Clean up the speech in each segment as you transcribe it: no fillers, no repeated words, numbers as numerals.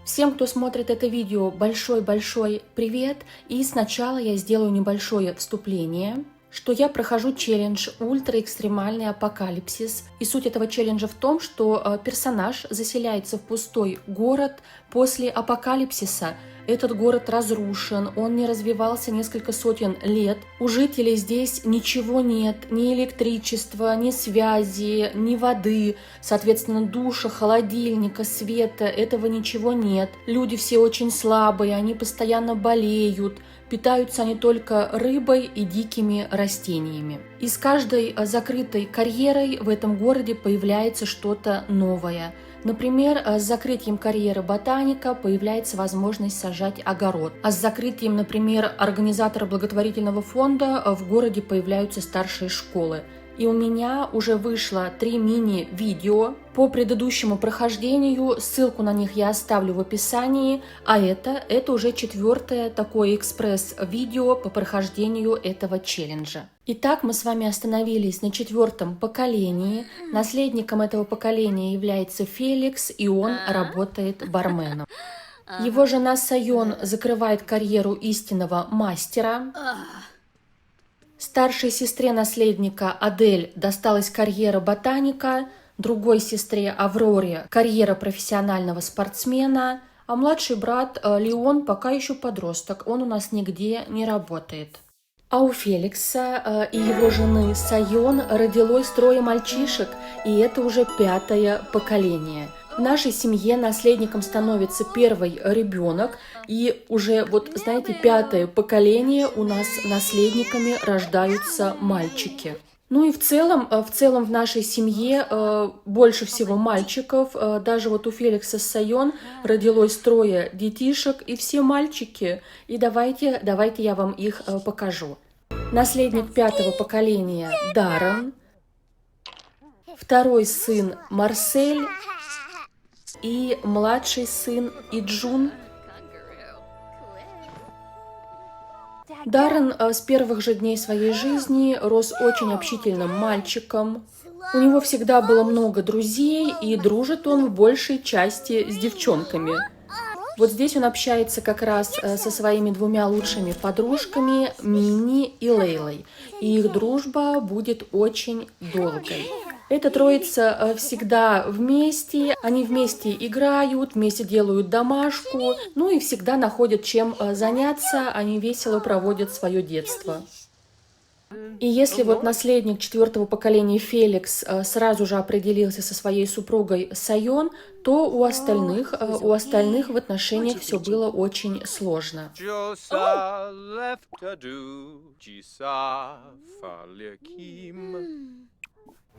Всем, кто смотрит это видео, большой-большой привет! И сначала я сделаю небольшое вступление, что я прохожу челлендж «Ультра-экстремальный апокалипсис». И суть этого челленджа в том, что персонаж заселяется в пустой город после апокалипсиса. Этот город разрушен, он не развивался несколько сотен лет. У жителей здесь ничего нет, ни электричества, ни связи, ни воды, соответственно, душа, холодильника, света, этого ничего нет. Люди все очень слабые, они постоянно болеют. Питаются они только рыбой и дикими растениями. И с каждой закрытой карьерой в этом городе появляется что-то новое. Например, с закрытием карьеры ботаника появляется возможность сажать огород. А с закрытием, например, организатора благотворительного фонда в городе появляются старшие школы. И у меня уже вышло 3 мини-видео по предыдущему прохождению, ссылку на них я оставлю в описании, а это уже 4-е такое экспресс-видео по прохождению этого челленджа. Итак, мы с вами остановились на 4-м поколении. Наследником этого поколения является Феликс, и он работает барменом. Его жена Сайон закрывает карьеру истинного мастера. Старшей сестре наследника Адель досталась карьера ботаника, другой сестре Авроре карьера профессионального спортсмена, а младший брат Леон пока еще подросток, он у нас нигде не работает. А у Феликса и его жены Сайон родилось 3 мальчишек, и это уже 5-е поколение. В нашей семье наследником становится 1-й ребенок, и уже, вот знаете, 5-е поколение у нас наследниками рождаются мальчики. Ну и в целом в нашей семье больше всего мальчиков. Даже вот у Феликса с Сайон родилось 3 детишек, и все мальчики. И давайте я вам их покажу. Наследник 5-го поколения Даррен, 2-й сын Марсель и младший сын Иджун. Даррен с первых же дней своей жизни рос очень общительным мальчиком. У него всегда было много друзей, и дружит он в большей части с девчонками. Вот здесь он общается как раз со своими 2 лучшими подружками Минни и Лейлой. И их дружба будет очень долгой. Эта троица всегда вместе, они вместе играют, вместе делают домашку, ну и всегда находят чем заняться, они весело проводят свое детство. И если вот наследник 4-го поколения Феликс сразу же определился со своей супругой Сайон, то у остальных в отношениях все было очень сложно.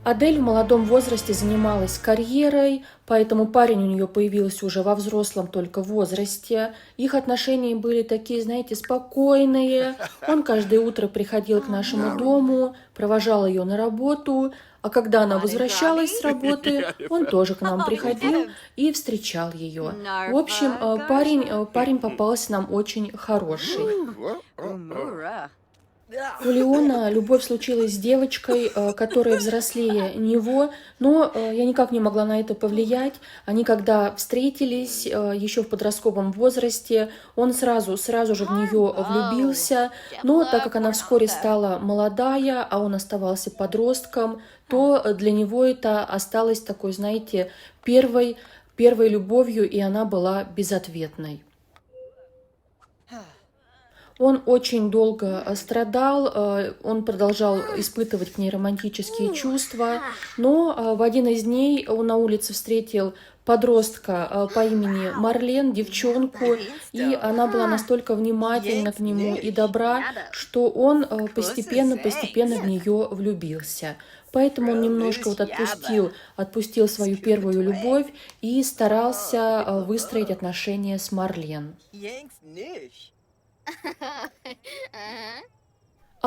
Адель в молодом возрасте занималась карьерой, поэтому парень у нее появился уже во взрослом только возрасте. Их отношения были такие, знаете, спокойные. Он каждое утро приходил к нашему дому, провожал ее на работу, а когда она возвращалась с работы, он тоже к нам приходил и встречал ее. В общем, парень попался нам очень хороший. У Леона любовь случилась с девочкой, которая взрослее него, но я никак не могла на это повлиять. Они когда встретились еще в подростковом возрасте, он сразу же в нее влюбился, но так как она вскоре стала молодая, а он оставался подростком, то для него это осталось такой, знаете, первой любовью, и она была безответной. Он очень долго страдал, он продолжал испытывать к ней романтические чувства, но в один из дней он на улице встретил подростка по имени Марлен, девчонку, и она была настолько внимательна к нему и добра, что он постепенно в нее влюбился. Поэтому он немножко вот отпустил свою первую любовь и старался выстроить отношения с Марлен.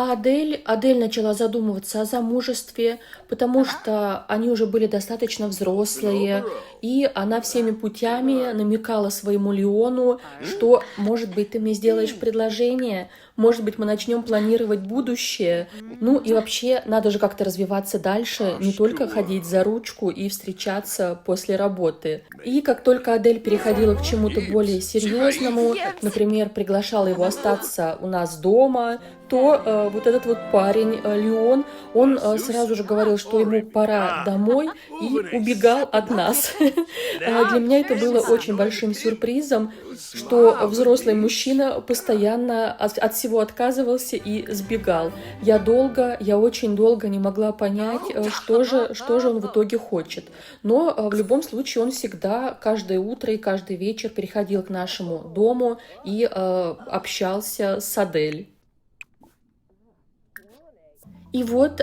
А Адель начала задумываться о замужестве, потому что они уже были достаточно взрослые, и она всеми путями намекала своему Леону, что, может быть, ты мне сделаешь предложение, может быть, мы начнем планировать будущее. Ну и вообще, надо же как-то развиваться дальше, не только ходить за ручку и встречаться после работы. И как только Адель переходила к чему-то более серьезному, например, приглашала его остаться у нас дома, то вот этот вот парень, Леон, он сразу же говорил, что ему пора домой, и убегал от нас. Для меня это было очень большим сюрпризом, что взрослый мужчина постоянно от всего отказывался и сбегал. Я очень долго не могла понять, что же он в итоге хочет. Но в любом случае он всегда каждое утро и каждый вечер приходил к нашему дому и общался с Адель. И вот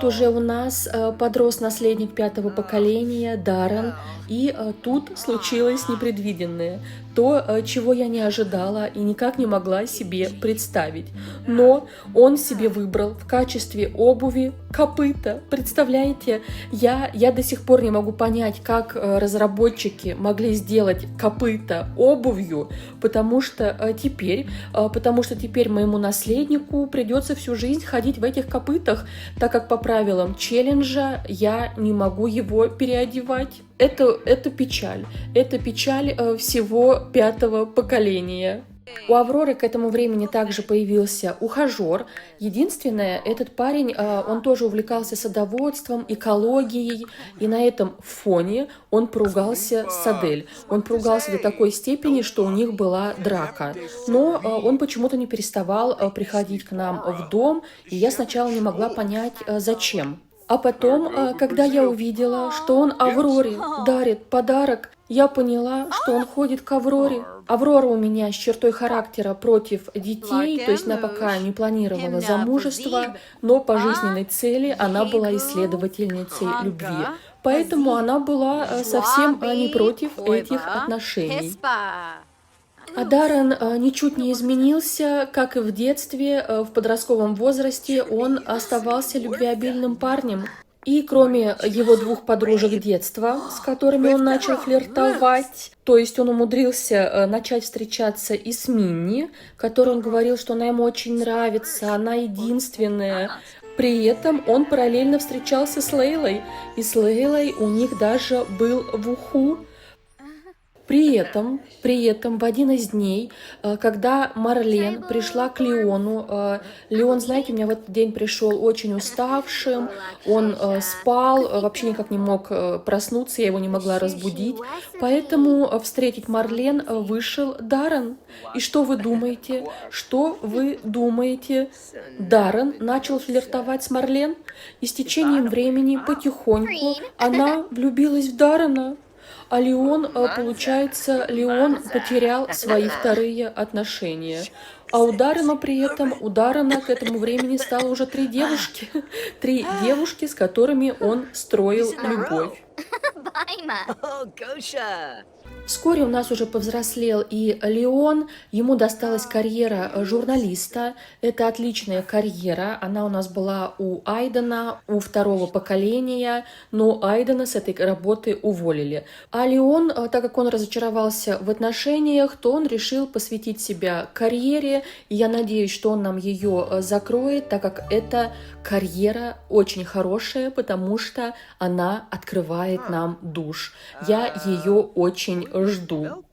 уже у нас подрос наследник 5-го поколения, Даррен, и тут случилось непредвиденное. То, чего я не ожидала и никак не могла себе представить. Но он себе выбрал в качестве обуви копыта. Представляете, я до сих пор не могу понять, как разработчики могли сделать копыта обувью, потому что теперь моему наследнику придется всю жизнь ходить в этих копытах, так как по правилам челленджа я не могу его переодевать. Это печаль. Это печаль всего 5-го поколения. У Авроры к этому времени также появился ухажер. Единственное, этот парень, он тоже увлекался садоводством, экологией, и на этом фоне он поругался с Адель. Он поругался до такой степени, что у них была драка. Но он почему-то не переставал приходить к нам в дом, и я сначала не могла понять, зачем. А потом, когда я увидела, что он Авроре дарит подарок, я поняла, что он ходит к Авроре. Аврора у меня с чертой характера против детей, то есть она пока не планировала замужество, но по жизненной цели она была исследовательницей любви. Поэтому она была совсем не против этих отношений. А Даррен ничуть не изменился, как и в детстве, в подростковом возрасте он оставался любвеобильным парнем. И кроме его 2 подружек детства, с которыми он начал флиртовать, то есть он умудрился начать встречаться и с Минни, которой он говорил, что она ему очень нравится, она единственная. При этом он параллельно встречался с Лейлой, и с Лейлой у них даже был вуху. При этом в один из дней, когда Марлен пришла к Леону, Леон, знаете, у меня в этот день пришел очень уставшим, он спал, вообще никак не мог проснуться, я его не могла разбудить, поэтому встретить Марлен вышел Даррен. И что вы думаете? Даррен начал флиртовать с Марлен, и с течением времени потихоньку она влюбилась в Даррена. А Леон, получается, потерял свои вторые отношения. А у Даррена к этому времени стало уже 3 девушки. 3 девушки, с которыми он строил любовь. Вскоре у нас уже повзрослел и Леон, ему досталась карьера журналиста. Это отличная карьера, она у нас была у Айдена, у 2-го поколения, но Айдена с этой работы уволили. А Леон, так как он разочаровался в отношениях, то он решил посвятить себя карьере, и я надеюсь, что он нам ее закроет, так как эта карьера очень хорошая, потому что она открывает нам душ. Я ее очень жду.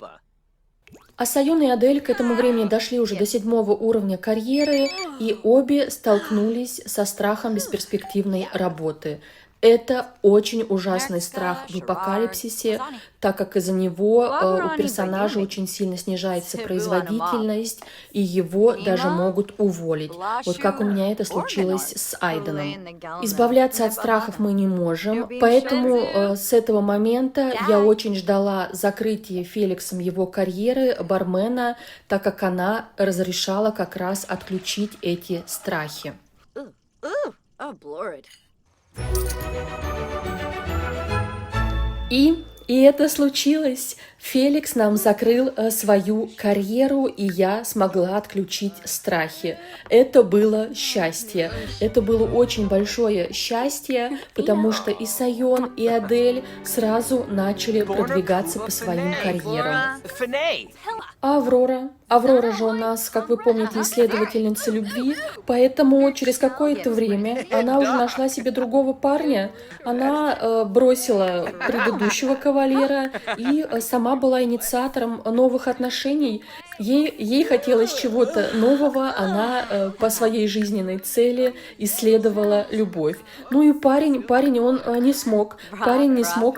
А Сайон и Адель к этому времени дошли уже до 7-го уровня карьеры, и обе столкнулись со страхом бесперспективной работы. Это очень ужасный страх в апокалипсисе, так как из-за него у персонажа очень сильно снижается производительность, и его даже могут уволить. Вот как у меня это случилось с Айденом. Избавляться от страхов мы не можем, поэтому с этого момента я очень ждала закрытия Феликсом его карьеры бармена, так как она разрешала как раз отключить эти страхи. И это случилось. Феликс нам закрыл свою карьеру, и я смогла отключить страхи. Это было счастье. Это было очень большое счастье, потому что и Сайон, и Адель сразу начали продвигаться по своим карьерам. А Аврора? Аврора же у нас, как вы помните, исследовательница любви, поэтому через какое-то время она уже нашла себе другого парня, она бросила предыдущего кавалера и сама была инициатором новых отношений. Ей хотелось чего-то нового, она по своей жизненной цели исследовала любовь. Ну и парень он не смог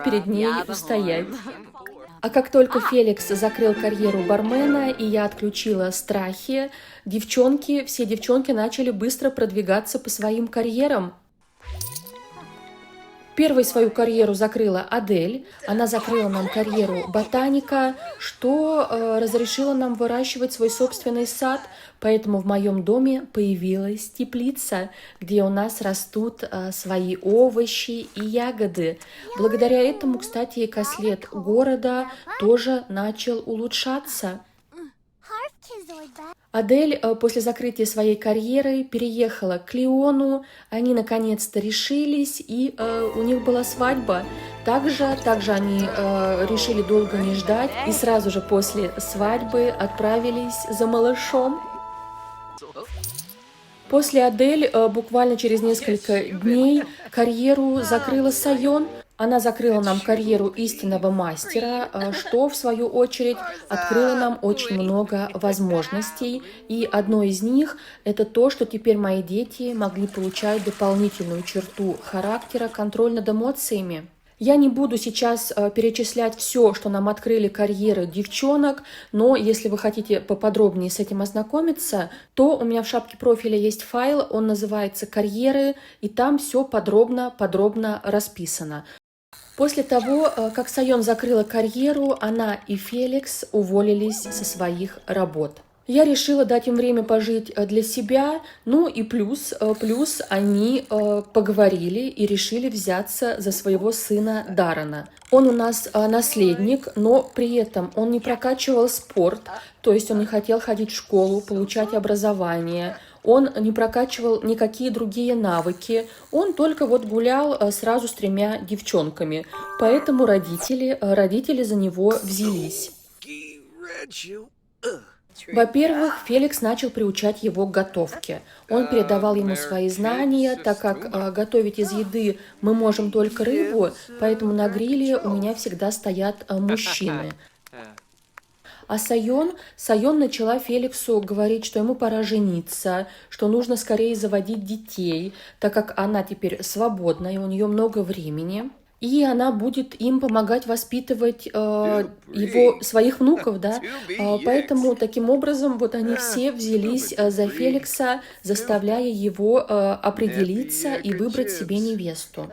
перед ней устоять. А как только Феликс закрыл карьеру бармена, и я отключила страхи, все девчонки начали быстро продвигаться по своим карьерам. Первой свою карьеру закрыла Адель. Она закрыла нам карьеру ботаника, что разрешило нам выращивать свой собственный сад. Поэтому в моем доме появилась теплица, где у нас растут свои овощи и ягоды. Благодаря этому, кстати, экослед города тоже начал улучшаться. Адель после закрытия своей карьеры переехала к Леону, они наконец-то решились, и у них была свадьба. Также они решили долго не ждать, и сразу же после свадьбы отправились за малышом. После Адель буквально через несколько дней карьеру закрыла Сайон. Она закрыла нам карьеру истинного мастера, что, в свою очередь, открыло нам очень много возможностей. И одно из них – это то, что теперь мои дети могли получать дополнительную черту характера – контроль над эмоциями. Я не буду сейчас перечислять все, что нам открыли карьеры девчонок, но если вы хотите поподробнее с этим ознакомиться, то у меня в шапке профиля есть файл, он называется «Карьеры», и там все подробно расписано. После того, как Сайон закрыла карьеру, она и Феликс уволились со своих работ. Я решила дать им время пожить для себя, ну и плюс они поговорили и решили взяться за своего сына Даррена. Он у нас наследник, но при этом он не прокачивал спорт, то есть он не хотел ходить в школу, получать образование. Он не прокачивал никакие другие навыки, он только вот гулял сразу с 3 девчонками, поэтому родители за него взялись. Во-первых, Феликс начал приучать его к готовке. Он передавал ему свои знания, так как готовить из еды мы можем только рыбу, поэтому на гриле у меня всегда стоят мужчины. А Сайон начала Феликсу говорить, что ему пора жениться, что нужно скорее заводить детей, так как она теперь свободна, и у нее много времени. И она будет им помогать воспитывать своих внуков, да. Поэтому таким образом вот они все взялись за Феликса, заставляя его определиться и выбрать себе невесту.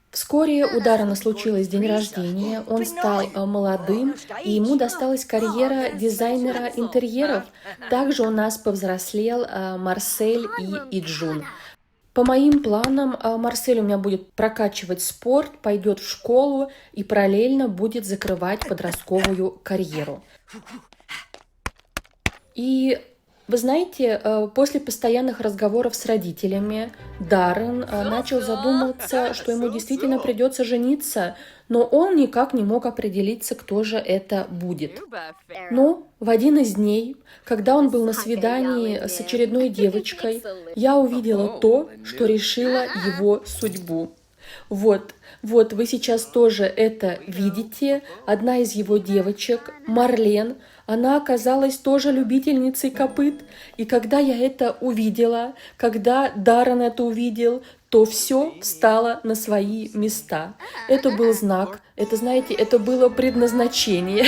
Вскоре у Даррена случилось день рождения, он стал молодым, и ему досталась карьера дизайнера интерьеров. Также у нас повзрослел Марсель и Иджун. По моим планам, Марсель у меня будет прокачивать спорт, пойдет в школу и параллельно будет закрывать подростковую карьеру. И вы знаете, после постоянных разговоров с родителями Даррен начал задумываться, что ему действительно придется жениться, но он никак не мог определиться, кто же это будет. Но в один из дней, когда он был на свидании с очередной девочкой, я увидела то, что решило его судьбу. Вот, вы сейчас тоже это видите. Одна из его девочек, Марлен, она оказалась тоже любительницей копыт. И когда я это увидела, когда Даррен это увидел, то все встало на свои места. Это был знак, это было предназначение.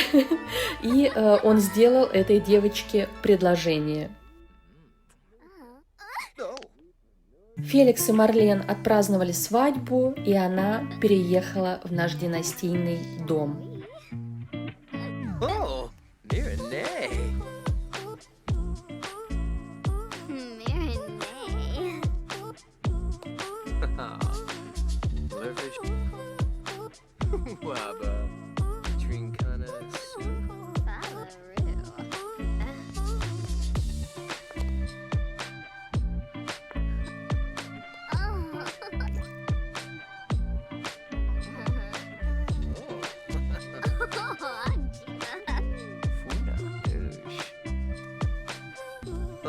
И он сделал этой девочке предложение. Феликс и Марлен отпраздновали свадьбу, и она переехала в наш династийный дом.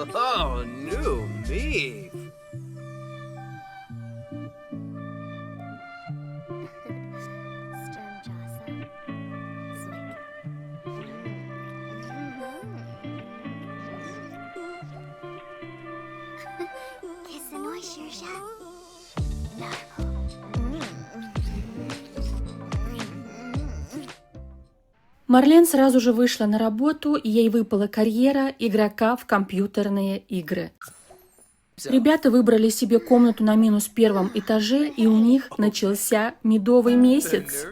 Oh, new me. Марлен сразу же вышла на работу, и ей выпала карьера игрока в компьютерные игры. Ребята выбрали себе комнату на -1 этаже, и у них начался медовый месяц.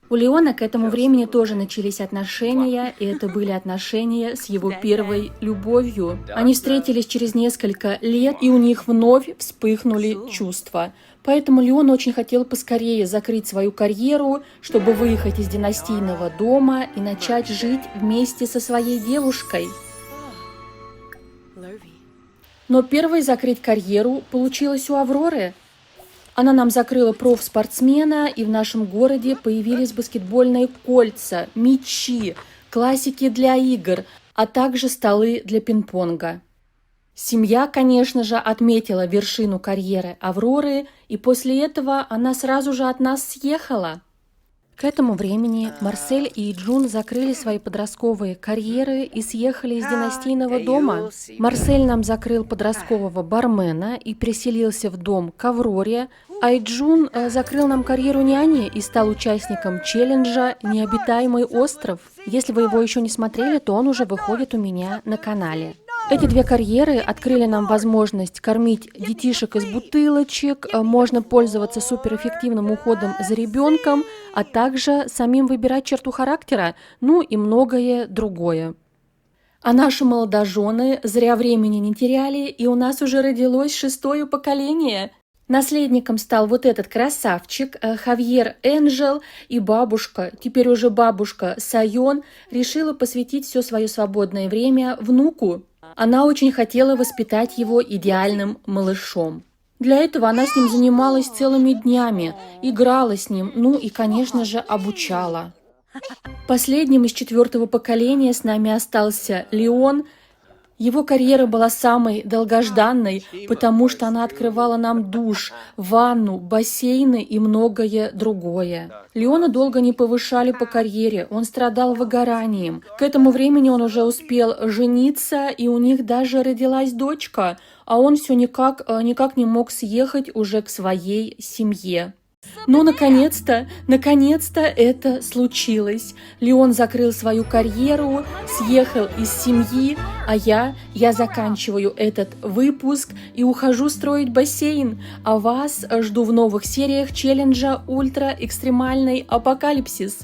У Леона к этому времени тоже начались отношения, и это были отношения с его первой любовью. Они встретились через несколько лет, и у них вновь вспыхнули чувства. Поэтому Леон очень хотел поскорее закрыть свою карьеру, чтобы выехать из династийного дома и начать жить вместе со своей девушкой. Но первой закрыть карьеру получилось у Авроры. Она нам закрыла профспортсмена, и в нашем городе появились баскетбольные кольца, мячи, классики для игр, а также столы для пинг-понга. Семья, конечно же, отметила вершину карьеры Авроры, и после этого она сразу же от нас съехала. К этому времени Марсель и Джун закрыли свои подростковые карьеры и съехали из династийного дома. Марсель нам закрыл подросткового бармена и переселился в дом к Авроре, а Джун закрыл нам карьеру няни и стал участником челленджа «Необитаемый остров». Если вы его еще не смотрели, то он уже выходит у меня на канале. Эти две карьеры открыли нам возможность кормить детишек из бутылочек, можно пользоваться суперэффективным уходом за ребенком, а также самим выбирать черту характера, ну и многое другое. А наши молодожены зря времени не теряли, и у нас уже родилось 6-е поколение. Наследником стал вот этот красавчик Хавьер Энджел, и бабушка, теперь уже бабушка Сайон, решила посвятить все свое свободное время внуку. Она очень хотела воспитать его идеальным малышом. Для этого она с ним занималась целыми днями, играла с ним, ну и, конечно же, обучала. Последним из 4-го поколения с нами остался Леон. Его карьера была самой долгожданной, потому что она открывала нам душ, ванну, бассейны и многое другое. Леона долго не повышали по карьере, он страдал выгоранием. К этому времени он уже успел жениться, и у них даже родилась дочка, а он все никак не мог съехать уже к своей семье. Но наконец-то это случилось. Леон закрыл свою карьеру, съехал из семьи, а я заканчиваю этот выпуск и ухожу строить бассейн. А вас жду в новых сериях челленджа «Ультра экстремальный апокалипсис».